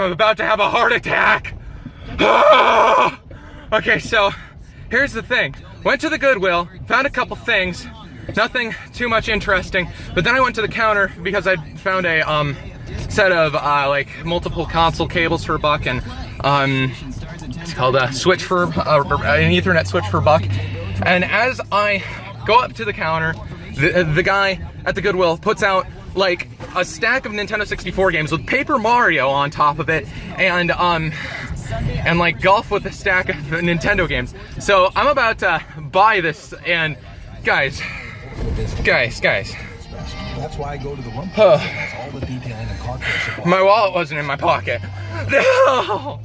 I'm about to have a heart attack. Okay, so here's the thing. Went to the Goodwill, found a couple things, nothing too much interesting, but then I went to the counter because I found a set of like multiple console cables for $1 and it's called a switch for an Ethernet switch for $1. And as I go up to the counter, the guy at the Goodwill puts out like a stack of Nintendo 64 games with Paper Mario on top of it, and like golf with a stack of Nintendo games. So I'm about to buy this, and guys. That's why I go to the one place that has all the detailing and car care supplies. My wallet wasn't in my pocket. No.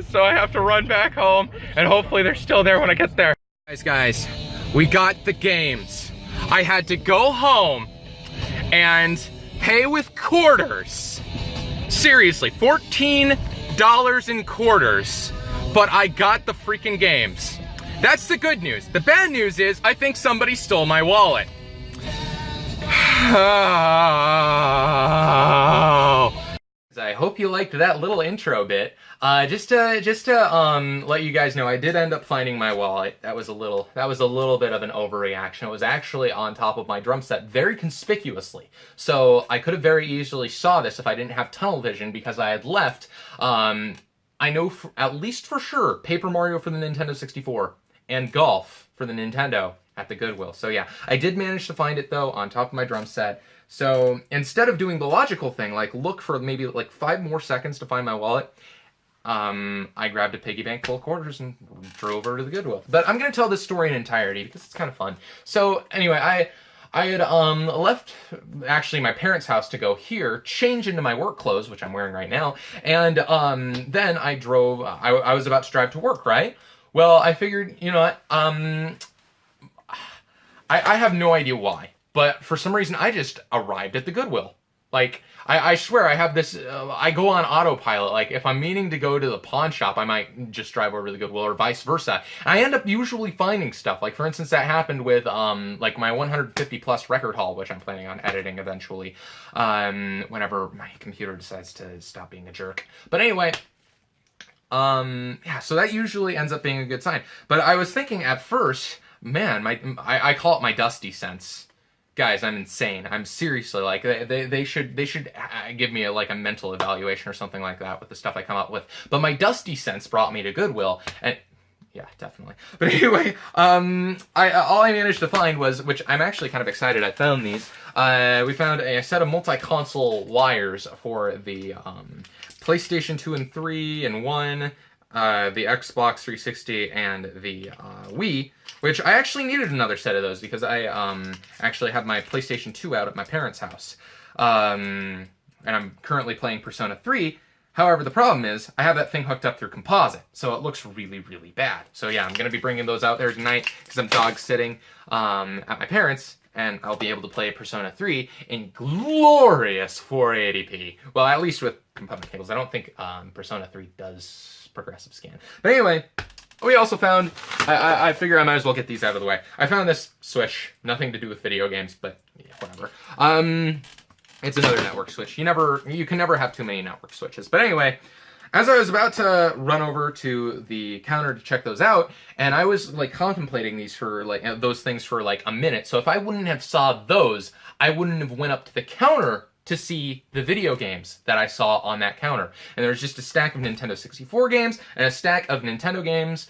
So I have to run back home, and hopefully they're still there when I get there. Guys, we got the games. I had to go home and pay with quarters. Seriously, $14 in quarters, but I got the freaking games. That's the good news. The bad news is I think somebody stole my wallet. I hope you liked that little intro bit. Just to let you guys know, I did end up finding my wallet. That was a little bit of an overreaction. It was actually on top of my drum set very conspicuously. So I could have very easily saw this if I didn't have tunnel vision, because I had left, I know at least for sure, Paper Mario for the Nintendo 64 and Golf for the Nintendo at the Goodwill. So yeah, I did manage to find it though on top of my drum set. So instead of doing the logical thing, like look for maybe like 5 more seconds to find my wallet, I grabbed a piggy bank full of quarters and drove over to the Goodwill. But I'm going to tell this story in entirety because it's kind of fun. So anyway, I had left actually my parents' house to go here, change into my work clothes, which I'm wearing right now, and then I drove, I was about to drive to work, right? Well, I figured, you know what, I have no idea why, but for some reason I just arrived at the Goodwill. Like, I swear I have this, I go on autopilot. Like, if I'm meaning to go to the pawn shop, I might just drive over to the Goodwill or vice versa. I end up usually finding stuff. Like, for instance, that happened with, like, my 150 plus record haul, which I'm planning on editing eventually, whenever my computer decides to stop being a jerk. But anyway, yeah, so that usually ends up being a good sign. But I was thinking at first, man, I call it my dusty sense. Guys, I'm insane. I'm seriously, like, they should give me a mental evaluation or something like that with the stuff I come up with. But my dusty sense brought me to Goodwill, and yeah, definitely. But anyway, all I managed to find was, which I'm actually kind of excited I found these. We found a set of multi-console wires for the PlayStation 2 and 3 and 1, the Xbox 360, and the Wii, which I actually needed another set of those because I actually have my PlayStation 2 out at my parents' house. And I'm currently playing Persona 3. However, the problem is I have that thing hooked up through composite, so it looks really, really bad. So yeah, I'm going to be bringing those out there tonight because I'm dog sitting at my parents', and I'll be able to play Persona 3 in glorious 480p. Well, at least with component cables. I don't think Persona 3 does progressive scan. But anyway, we also found, I figure I might as well get these out of the way. I found this switch, nothing to do with video games, but yeah, whatever. It's another network switch. You can never have too many network switches. But anyway, as I was about to run over to the counter to check those out, and I was like contemplating these for like those things for like a minute. So if I wouldn't have saw those, I wouldn't have went up to the counter to see the video games that I saw on that counter. And there's just a stack of Nintendo 64 games and a stack of Nintendo games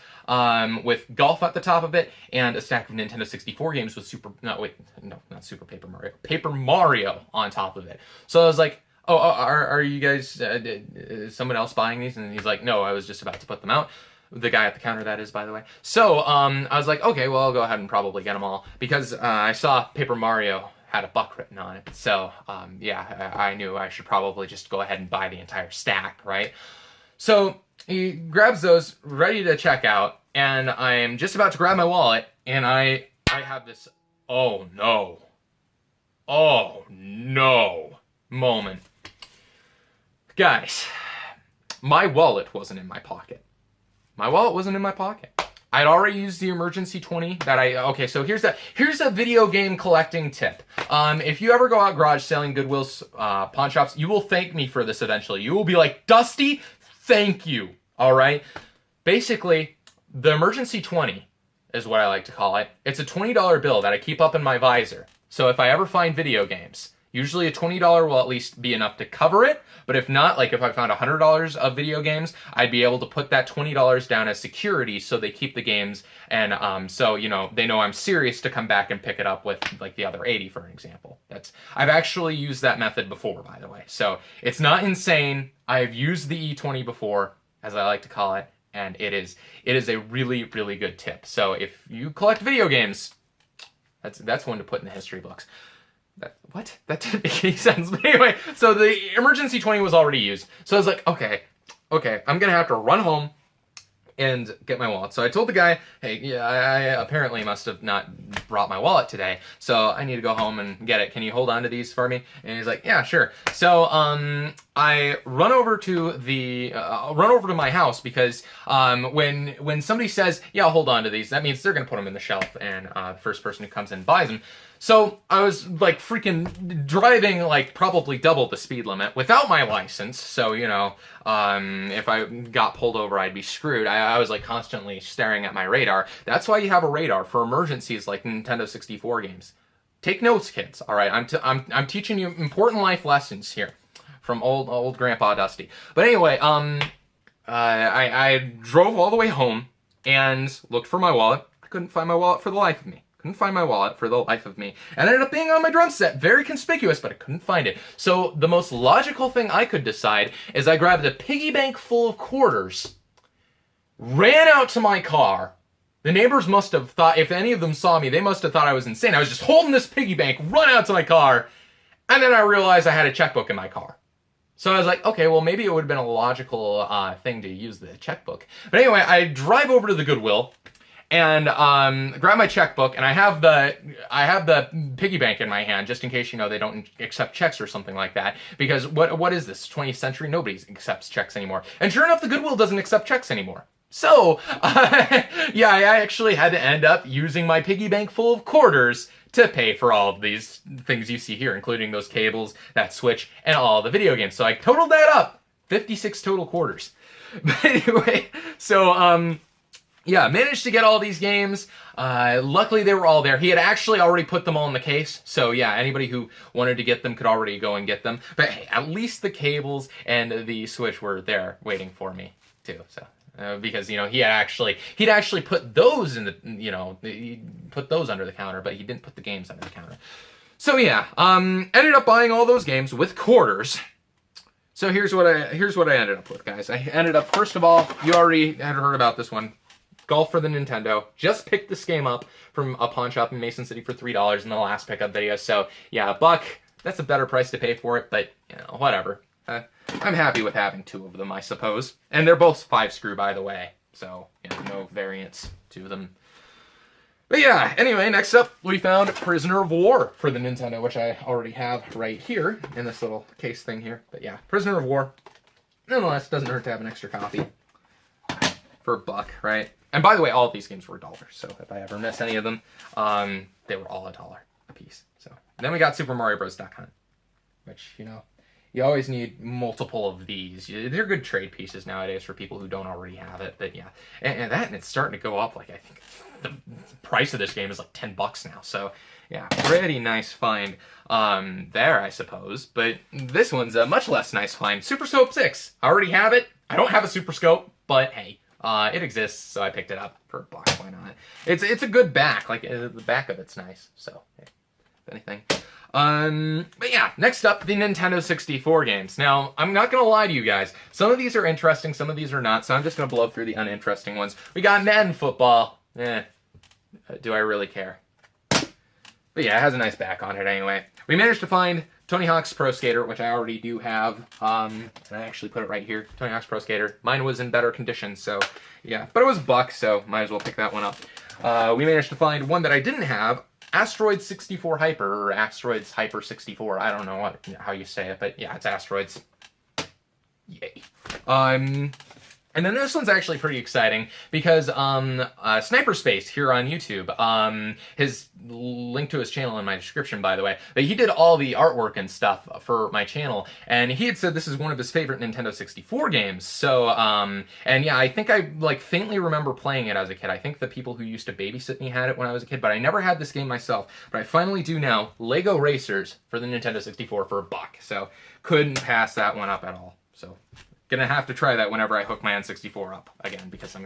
with Golf at the top of it, and a stack of Nintendo 64 games with not Super Paper Mario, Paper Mario on top of it. So I was like, oh, are you guys, is someone else buying these? And he's like, no, I was just about to put them out. The guy at the counter, that is, by the way. So I was like, okay, well, I'll go ahead and probably get them all, because I saw Paper Mario had a $1 written on it. So yeah, I knew I should probably just go ahead and buy the entire stack, right? So he grabs those, ready to check out, and I'm just about to grab my wallet, and I have this, oh no moment. Guys, my wallet wasn't in my pocket. My wallet wasn't in my pocket. I'd already used the emergency 20 that okay, so here's a video game collecting tip. If you ever go out garage selling Goodwill's pawn shops, you will thank me for this eventually. You will be like, Dusty, thank you. All right. Basically, the emergency 20 is what I like to call it. It's a $20 bill that I keep up in my visor. So if I ever find video games, usually a $20 will at least be enough to cover it. But if not, like if I found $100 of video games, I'd be able to put that $20 down as security so they keep the games. And so, you know, they know I'm serious to come back and pick it up with like the other 80, for an example. I've actually used that method before, by the way. So it's not insane. I've used the E20 before, as I like to call it. And it is a really, really good tip. So if you collect video games, that's one to put in the history books. That didn't make any sense. But anyway, so the emergency 20 was already used. So I was like, okay, I'm going to have to run home and get my wallet. So I told the guy, hey, yeah, I apparently must have not brought my wallet today. So I need to go home and get it. Can you hold on to these for me? And he's like, yeah, sure. So I run over to my house because when somebody says, yeah, I'll hold on to these, that means they're going to put them in the shelf and the first person who comes in buys them. So I was like freaking driving like probably double the speed limit without my license. So, you know, if I got pulled over, I'd be screwed. I was like constantly staring at my radar. That's why you have a radar for emergencies like Nintendo 64 games. Take notes, kids. All right, I'm teaching you important life lessons here from old Grandpa Dusty. But anyway, I drove all the way home and looked for my wallet. I couldn't find my wallet for the life of me. Couldn't find my wallet for the life of me. And it ended up being on my drum set. Very conspicuous, but I couldn't find it. So the most logical thing I could decide is I grabbed a piggy bank full of quarters, ran out to my car. The neighbors must have thought, if any of them saw me, they must have thought I was insane. I was just holding this piggy bank, run out to my car, and then I realized I had a checkbook in my car. So I was like, okay, well, maybe it would have been a logical thing to use the checkbook. But anyway, I drive over to the Goodwill and grab my checkbook, and I have the piggy bank in my hand just in case, you know, they don't accept checks or something like that. Because what is this, 20th century? Nobody accepts checks anymore. And sure enough, the Goodwill doesn't accept checks anymore. So, yeah, I actually had to end up using my piggy bank full of quarters to pay for all of these things you see here, including those cables, that switch, and all the video games. So I totaled that up, 56 total quarters. But anyway, so, yeah, managed to get all these games. Luckily, they were all there. He had actually already put them all in the case. So, yeah, anybody who wanted to get them could already go and get them. But hey, at least the cables and the switch were there waiting for me, too. So, because, you know, he'd actually put those in the, you know, he put those under the counter, but he didn't put the games under the counter. So, yeah, ended up buying all those games with quarters. So here's what I ended up with, guys. I ended up, first of all, you already had heard about this one. Golf for the Nintendo. Just picked this game up from a pawn shop in Mason City for $3 in the last pickup video. So yeah, $1. That's a better price to pay for it, but you know, whatever. I'm happy with having two of them, I suppose. And they're both 5-screw, by the way. So you know, no variants to them. But yeah, anyway, next up we found Prisoner of War for the Nintendo, which I already have right here in this little case thing here. But yeah, Prisoner of War. Nonetheless, doesn't hurt to have an extra copy for $1, right? And by the way, all of these games were $1, so if I ever miss any of them, they were all $1 a piece. So then we got Super Mario Bros. Duck Hunt, which, you know, you always need multiple of these. They're good trade pieces nowadays for people who don't already have it. But yeah, and it's starting to go up. Like, I think the price of this game is like $10 now. So yeah, pretty nice find there, I suppose. But this one's a much less nice find. Super Scope 6. I already have it. I don't have a Super Scope, but hey. It exists, so I picked it up for $1. Why not? It's a good back. Like, the back of it's nice. So, hey, if anything. But yeah, next up, the Nintendo 64 games. Now, I'm not gonna lie to you guys. Some of these are interesting, some of these are not, so I'm just gonna blow through the uninteresting ones. We got Madden Football. Do I really care? But yeah, it has a nice back on it anyway. We managed to find Tony Hawk's Pro Skater, which I already do have, and I actually put it right here. Tony Hawk's Pro Skater. Mine was in better condition, so yeah. But it was $1, so might as well pick that one up. We managed to find one that I didn't have, Asteroids 64 Hyper, or Asteroids Hyper 64. I don't know how you say it, but yeah, it's Asteroids. Yay. And then this one's actually pretty exciting because Sniper Space here on YouTube, his link to his channel in my description, by the way, but he did all the artwork and stuff for my channel, and he had said this is one of his favorite Nintendo 64 games. So, and yeah, I think I like faintly remember playing it as a kid. I think the people who used to babysit me had it when I was a kid, but I never had this game myself. But I finally do now. Lego Racers for the Nintendo 64 for $1. So couldn't pass that one up at all. So. Gonna have to try that whenever I hook my N64 up again, because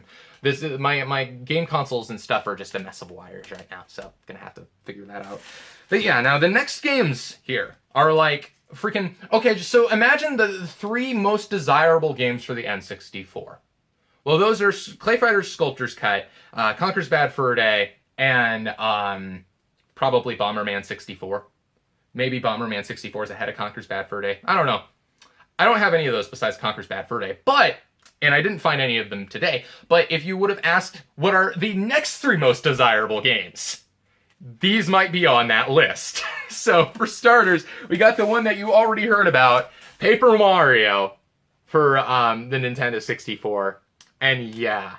my game consoles and stuff are just a mess of wires right now, so gonna have to figure that out. But yeah, now the next games here are like freaking okay. So imagine the 3 most desirable games for the N64. Well, those are Clay Fighter's Sculptor's Cut, Conker's Bad Fur Day, and probably Bomberman 64. Maybe Bomberman 64 is ahead of Conker's Bad Fur Day. I don't know. I don't have any of those besides Conker's Bad Fur Day, and I didn't find any of them today, but if you would have asked what are the next 3 most desirable games, these might be on that list. So for starters, we got the one that you already heard about, Paper Mario for the Nintendo 64. And yeah,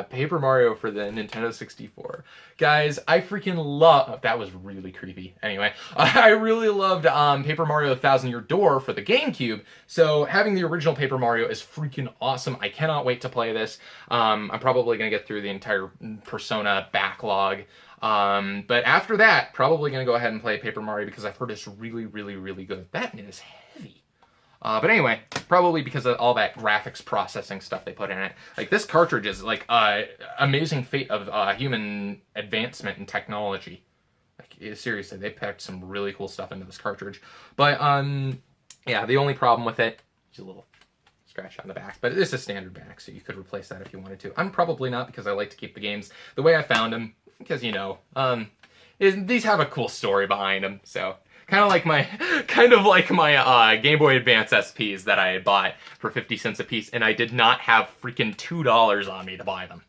Paper Mario for the Nintendo 64. Guys, I freaking love... That was really creepy. Anyway, I really loved Paper Mario 1,000 Year Door for the GameCube, so having the original Paper Mario is freaking awesome. I cannot wait to play this. I'm probably going to get through the entire Persona backlog. But after that, probably going to go ahead and play Paper Mario because I've heard it's really, really, really good. That is heavy. But anyway, probably because of all that graphics processing stuff they put in it. Like, this cartridge is, like, amazing fate of human advancement and technology. Like, seriously, they packed some really cool stuff into this cartridge. But, yeah, the only problem with it is a little scratch on the back. But it is a standard back, so you could replace that if you wanted to. I'm probably not, because I like to keep the games the way I found them. Because, you know, these have a cool story behind them, so... Kind of like my Game Boy Advance SPs that I had bought for 50 cents a piece, and I did not have freaking $2 on me to buy them.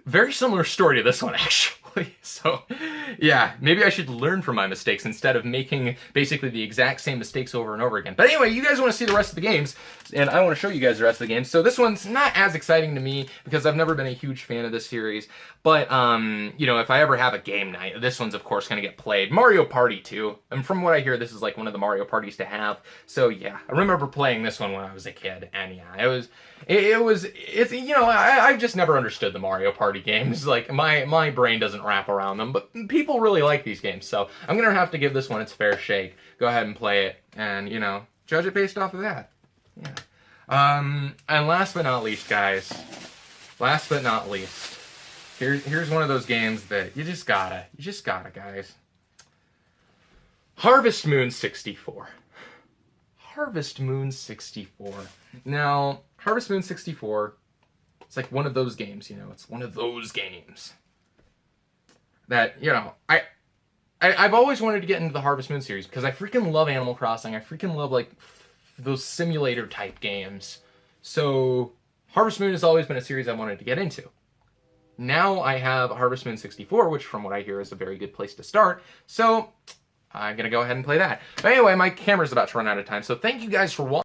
Very similar story to this one, actually. So, yeah, maybe I should learn from my mistakes instead of making basically the exact same mistakes over and over again. But anyway, you guys want to see the rest of the games, and I want to show you guys the rest of the games. So this one's not as exciting to me because I've never been a huge fan of this series. But, you know, if I ever have a game night, this one's, of course, going to get played. Mario Party 2. And from what I hear, this is, like, one of the Mario parties to have. So, yeah, I remember playing this one when I was a kid. And, yeah, it's you know, I've just never understood the Mario Party games. Like, my brain doesn't wrap around them. But people really like these games. So, I'm going to have to give this one its fair shake. Go ahead and play it. And, you know, judge it based off of that. Yeah. And last but not least, guys. Last but not least. Here's one of those games that you just gotta, guys. Harvest Moon 64. Harvest Moon 64. Now, Harvest Moon 64, it's like one of those games, you know, it's one of those games that, you know, I've always wanted to get into the Harvest Moon series because I freaking love Animal Crossing. I freaking love, like, those simulator type games. So, Harvest Moon has always been a series I wanted to get into. Now I have Harvest Moon 64, which from what I hear is a very good place to start. So I'm going to go ahead and play that. But anyway, my camera's about to run out of time. So thank you guys for watching.